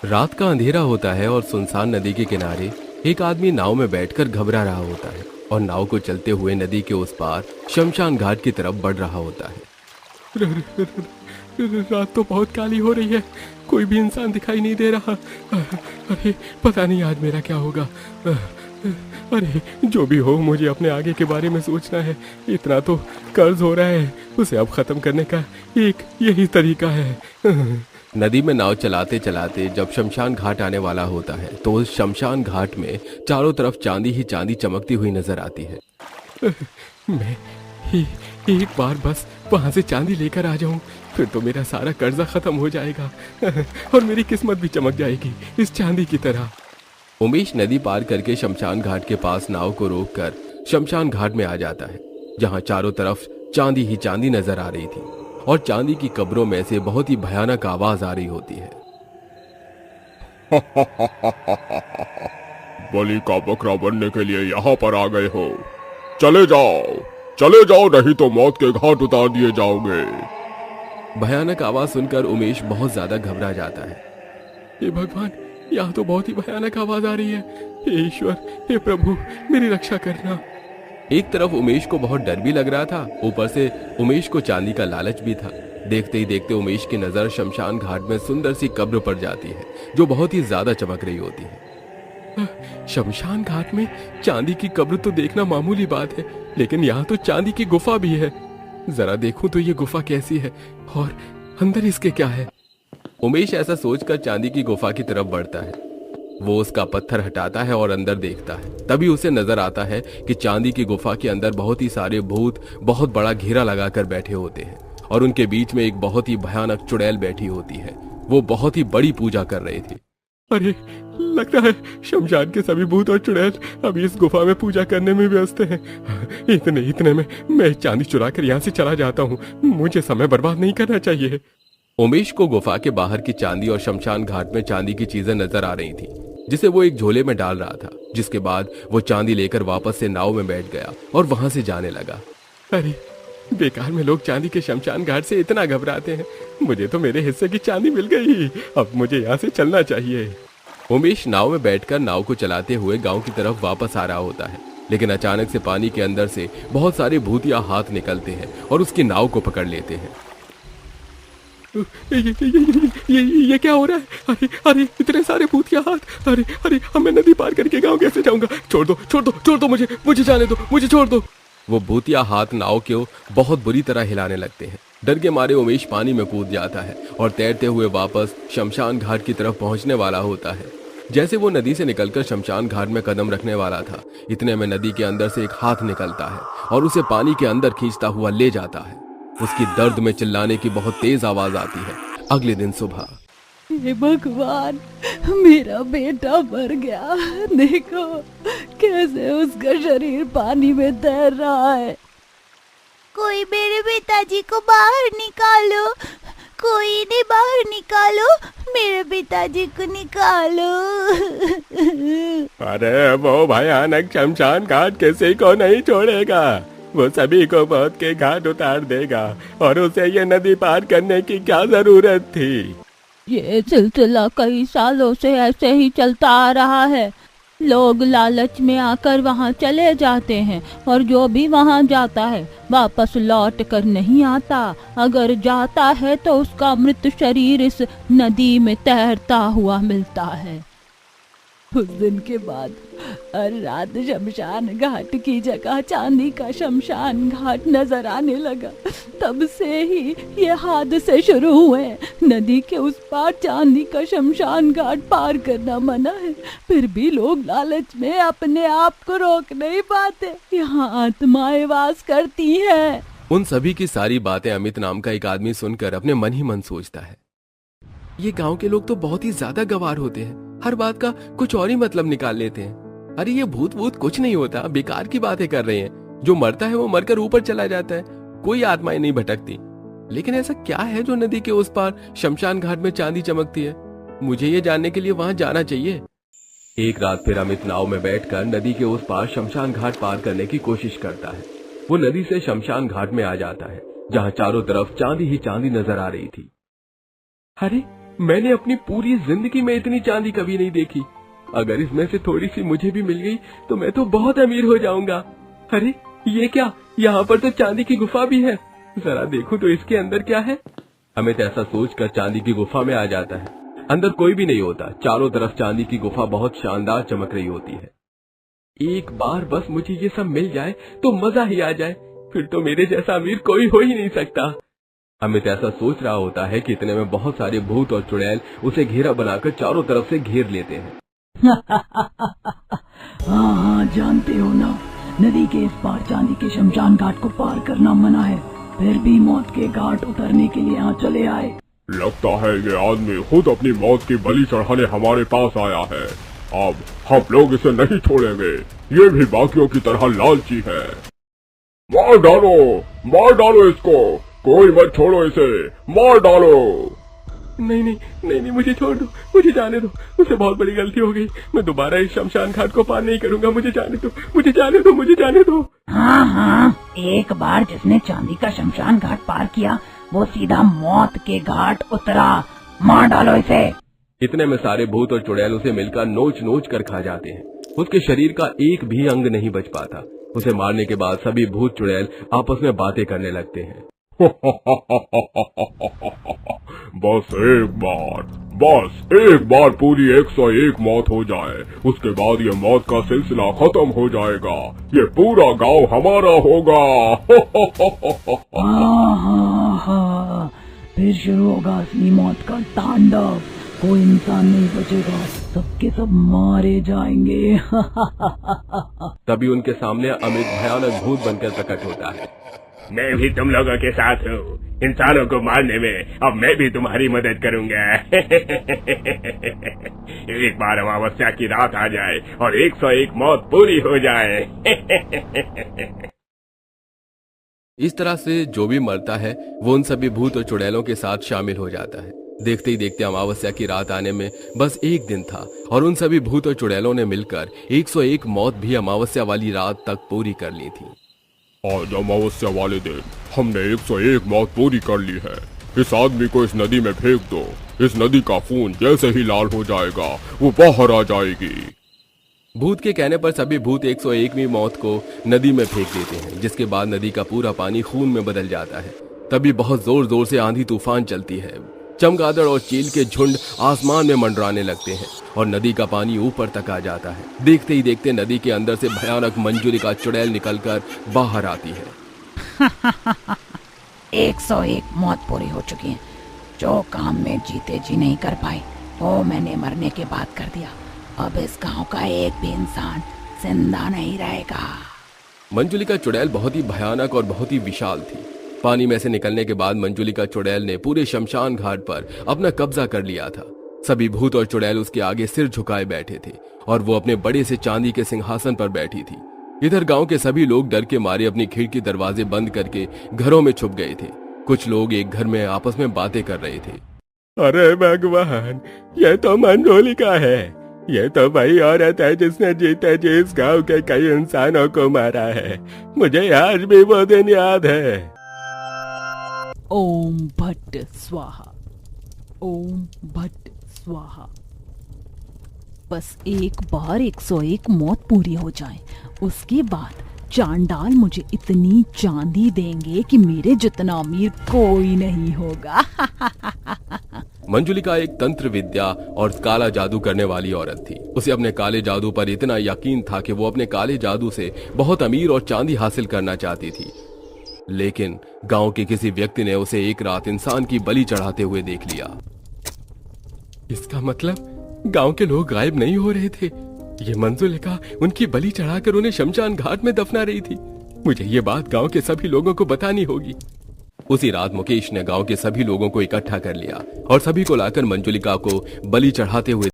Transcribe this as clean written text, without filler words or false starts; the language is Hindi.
रात का अंधेरा होता है और सुनसान नदी के किनारे एक आदमी नाव में बैठकर घबरा रहा होता है और नाव को चलते हुए नदी के उस पार शमशान घाट की तरफ बढ़ रहा होता है। रात तो बहुत काली हो रही है, कोई भी इंसान दिखाई नहीं दे रहा। अरे पता नहीं आज मेरा क्या होगा। अरे जो भी हो, मुझे अपने आगे के बारे में सोचना है। इतना तो कर्ज हो रहा है, उसे अब खत्म करने का एक यही तरीका है। नदी में नाव चलाते चलाते जब शमशान घाट आने वाला होता है तो उस शमशान घाट में चारों तरफ चांदी ही चांदी चमकती हुई नजर आती है। मैं एक बार बस वहां से चांदी लेकर आ जाऊं, फिर तो मेरा सारा कर्जा खत्म हो जाएगा और मेरी किस्मत भी चमक जाएगी इस चांदी की तरह। उमेश नदी पार करके शमशान घाट के पास नाव को रोककर शमशान घाट में आ जाता है, जहां चारों तरफ चांदी ही चांदी नजर आ रही थी और चांदी की कब्रों में से बहुत ही भयानक आवाज आ रही होती है। बलि का बकरा बनने के लिए यहाँ पर आ गए हो। चले जाओ, नहीं तो मौत के घाट उतार दिए जाओगे। भयानक आवाज सुनकर उमेश बहुत ज्यादा घबरा जाता है। हे भगवान, यहाँ तो बहुत ही भयानक आवाज आ रही है। हे ईश्वर, हे प्रभु, मेरी रक्षा करना। एक तरफ उमेश को बहुत डर भी लग रहा था, ऊपर से उमेश को चांदी का लालच भी था। देखते ही देखते उमेश की नजर शमशान घाट में सुंदर सी कब्र पर जाती है जो बहुत ही ज्यादा चमक रही होती है। शमशान घाट में चांदी की कब्र तो देखना मामूली बात है, लेकिन यहाँ तो चांदी की गुफा भी है। जरा देखूं तो ये गुफा कैसी है और अंदर इसके क्या है। उमेश ऐसा सोचकर चांदी की गुफा की तरफ बढ़ता है। वो उसका पत्थर हटाता है और अंदर देखता है। तभी उसे नजर आता है कि चांदी की गुफा के अंदर बहुत ही सारे भूत बहुत बड़ा घेरा लगाकर बैठे होते हैं और उनके बीच में एक बहुत ही भयानक चुड़ैल बैठी होती है। वो बहुत ही बड़ी पूजा कर रहे थे। अरे लगता है शमशान के सभी भूत और चुड़ैल अभी इस गुफा में पूजा करने में व्यस्त हैं। इतने में मैं चांदी चुरा कर यहाँ से चला जाता हूँ, मुझे समय बर्बाद नहीं करना चाहिए। उमेश को गुफा के बाहर की चांदी और शमशान घाट में चांदी की चीजें नजर आ रही थी, जिसे वो एक झोले में डाल रहा था। जिसके बाद वो चांदी लेकर वापस से नाव में बैठ गया और वहां से जाने लगा। अरे बेकार में लोग चांदी के शमशान घाट से इतना घबराते हैं, मुझे तो मेरे हिस्से की चांदी मिल गई। अब मुझे यहाँ से चलना चाहिए। उमेश नाव में बैठकर नाव को चलाते हुए गांव की तरफ वापस आ रहा होता है, लेकिन अचानक से पानी के अंदर से बहुत सारे भूतिया हाथ निकलते हैं और उसकी नाव को पकड़ लेते हैं। ये क्या हो रहा है? अरे इतने सारे भूतिया हाथ। अरे मैं नदी पार करके गांव कैसे जाऊंगा? छोड़ दो मुझे जाने दो, मुझे छोड़ दो। वो भूतिया हाथ नाव को बहुत बुरी तरह हिलाने लगते हैं। डर के मारे उमेश पानी में कूद जाता है और तैरते हुए वापस शमशान घाट की तरफ पहुंचने वाला होता है। जैसे वो नदी से निकलकर शमशान घाट में कदम रखने वाला था, इतने में नदी के अंदर से एक हाथ निकलता है और उसे पानी के अंदर खींचता हुआ ले जाता है। उसकी दर्द में चिल्लाने की बहुत तेज आवाज आती है। अगले दिन सुबह, हे भगवान, मेरा बेटा मर गया। देखो कैसे उसका शरीर पानी में तैर रहा है। कोई मेरे पिताजी को बाहर निकालो, कोई इन्हें बाहर निकालो, मेरे पिताजी को निकालो। अरे वो भयानक शमशान घाट किसी को नहीं छोड़ेगा, वो सभी को मौत के घाट उतार देगा और उसे ये नदी पार करने की क्या जरूरत थी। ये सिलसिला कई सालों से ऐसे ही चलता आ रहा है। लोग लालच में आकर वहां चले जाते हैं और जो भी वहां जाता है वापस लौट कर नहीं आता। अगर जाता है तो उसका मृत शरीर इस नदी में तैरता हुआ मिलता है। उस दिन के बाद हर रात शमशान घाट की जगह चांदी का शमशान घाट नजर आने लगा। तब से ही ये हादसे शुरू हुए। नदी के उस पार चांदी का शमशान घाट पार करना मना है, फिर भी लोग लालच में अपने आप को रोक नहीं पाते। यहाँ आत्माएं वास करती हैं। उन सभी की सारी बातें अमित नाम का एक आदमी सुनकर अपने मन ही मन सोचता है, ये गांव के लोग तो बहुत ही ज्यादा गवार होते हैं, हर बात का कुछ और ही मतलब निकाल लेते हैं। अरे ये भूत वूत कुछ नहीं होता, बेकार की बातें कर रहे हैं। जो मरता है वो मरकर ऊपर चला जाता है, कोई आत्माएं नहीं भटकती। लेकिन ऐसा क्या है जो नदी के उस पार शमशान घाट में चांदी चमकती है? मुझे ये जानने के लिए वहां जाना चाहिए। एक रात फिर अमित नाव में बैठकर नदी के उस पार शमशान घाट पार करने की कोशिश करता है। वो नदी से शमशान घाट में आ जाता है, जहाँ चारों तरफ चांदी ही चांदी नजर आ रही थी। अरे मैंने अपनी पूरी जिंदगी में इतनी चांदी कभी नहीं देखी। अगर इसमें से थोड़ी सी मुझे भी मिल गई तो मैं तो बहुत अमीर हो जाऊंगा। अरे ये क्या, यहाँ पर तो चांदी की गुफा भी है, जरा देखूं तो इसके अंदर क्या है। अमित ऐसा सोचकर चांदी की गुफा में आ जाता है। अंदर कोई भी नहीं होता, चारों तरफ चांदी की गुफा बहुत शानदार चमक रही होती है। एक बार बस मुझे ये सब मिल जाए तो मजा ही आ जाए, फिर तो मेरे जैसा अमीर कोई हो ही नहीं सकता। अमित ऐसा सोच रहा होता है कि इतने में बहुत सारे भूत और चुड़ैल उसे घेरा बनाकर चारों तरफ से घेर लेते हैं। हाँ, जानते हो ना, नदी के इस पार चांदी के शमशान घाट को पार करना मना है, फिर भी मौत के घाट उतरने के लिए यहाँ चले आए। लगता है ये आदमी खुद अपनी मौत की बलि चढ़ाने हमारे पास आया है। अब हम लोग इसे नहीं छोड़ेंगे, ये भी बाकियों की तरह लालची है। मार डालो इसको, कोई मत छोड़ो इसे, मार डालो। नहीं, मुझे छोड़ दो, मुझे जाने दो, मुझसे बहुत बड़ी गलती हो गई, मैं दोबारा इस शमशान घाट को पार नहीं करूंगा, मुझे जाने दो। हाँ, एक बार जिसने चांदी का शमशान घाट पार किया वो सीधा मौत के घाट उतरा, मार डालो इसे। इतने में सारे भूत और चुड़ैल उसे मिलकर नोच कर खा जाते हैं। उसके शरीर का एक भी अंग नहीं बच पाता। उसे मारने के बाद सभी भूत चुड़ैल आपस में बातें करने लगते हैं। बस एक बार पूरी 101 मौत हो जाए, उसके बाद ये मौत का सिलसिला खत्म हो जाएगा, ये पूरा गांव हमारा होगा। हाँ, फिर शुरू होगा असली मौत का तांडव, कोई इंसान नहीं बचेगा, सबके सब मारे जाएंगे। तभी उनके सामने अमित भयानक भूत बनकर प्रकट होता है। मैं भी तुम लोगों के साथ हूँ, इंसानों को मारने में अब मैं भी तुम्हारी मदद करूँगा। एक बार अमावस्या की रात आ जाए और 101 मौत पूरी हो जाए। इस तरह से जो भी मरता है वो उन सभी भूत और चुड़ैलों के साथ शामिल हो जाता है। देखते ही देखते अमावस्या की रात आने में बस एक दिन था और उन सभी भूत और चुड़ैलों ने मिलकर 101 मौत भी अमावस्या वाली रात तक पूरी कर ली थी। आज अमावस्या वाले दिन हमने 101 मौत पूरी कर ली है। इस आदमी को इस नदी में फेंक दो, इस नदी का खून जैसे ही लाल हो जाएगा वो बाहर आ जाएगी। भूत के कहने पर सभी भूत 101वीं मौत को नदी में फेंक देते हैं, जिसके बाद नदी का पूरा पानी खून में बदल जाता है। तभी बहुत जोर जोर से आंधी तूफान चलती है। चमगादड़ और चील के झुंड आसमान में मंडराने लगते हैं और नदी का पानी ऊपर तक आ जाता है। देखते ही देखते नदी के अंदर से भयानक मंजुलिका चुड़ैल निकलकर बाहर आती है। 101 मौत पूरी हो चुकी है। जो काम में जीते जी नहीं कर पाए वो मैंने मरने के बाद कर दिया। अब इस गांव का एक भी इंसान जिंदा नहीं रहेगा। मंजुलिका चुड़ैल बहुत ही भयानक और बहुत ही विशाल थी। पानी में से निकलने के बाद मंजुलिका चुड़ैल ने पूरे शमशान घाट पर अपना कब्जा कर लिया था। सभी भूत और चुड़ैल उसके आगे सिर झुकाए बैठे थे और वो अपने बड़े से चांदी के सिंहासन पर बैठी थी। इधर गांव के सभी लोग डर के मारे अपनी खिड़की दरवाजे बंद करके घरों में छुप गए थे। कुछ लोग एक घर में आपस में बातें कर रहे थे। अरे भगवान, ये तो मंजुलिका है, ये तो वही औरत है जिसने जीते जी इस गांव के कई इंसानों को मारा है। मुझे आज भी वो दिन याद है। ओम भट्ट स्वाहा, ओम भट्ट स्वाहा। बस एक बार 101 मौत पूरी हो जाए, उसके बाद चांडाल मुझे इतनी चांदी देंगे कि मेरे जितना अमीर कोई नहीं होगा। मंजुलिका एक तंत्र विद्या और काला जादू करने वाली औरत थी। उसे अपने काले जादू पर इतना यकीन था कि वो अपने काले जादू से बहुत अमीर और चांदी हासिल करना चाहती थी। लेकिन गांव के किसी व्यक्ति ने उसे एक रात इंसान की बलि चढ़ाते हुए देख लिया। इसका मतलब गांव के लोग गायब नहीं हो रहे थे। ये मंजुलिका उनकी बलि चढ़ाकर उन्हें शमशान घाट में दफना रही थी। मुझे ये बात गांव के सभी लोगों को बतानी होगी। उसी रात मुकेश ने गांव के सभी लोगों को इकट्ठा कर लिया और सभी को लाकर मंजुलिका को बलि चढ़ाते हुए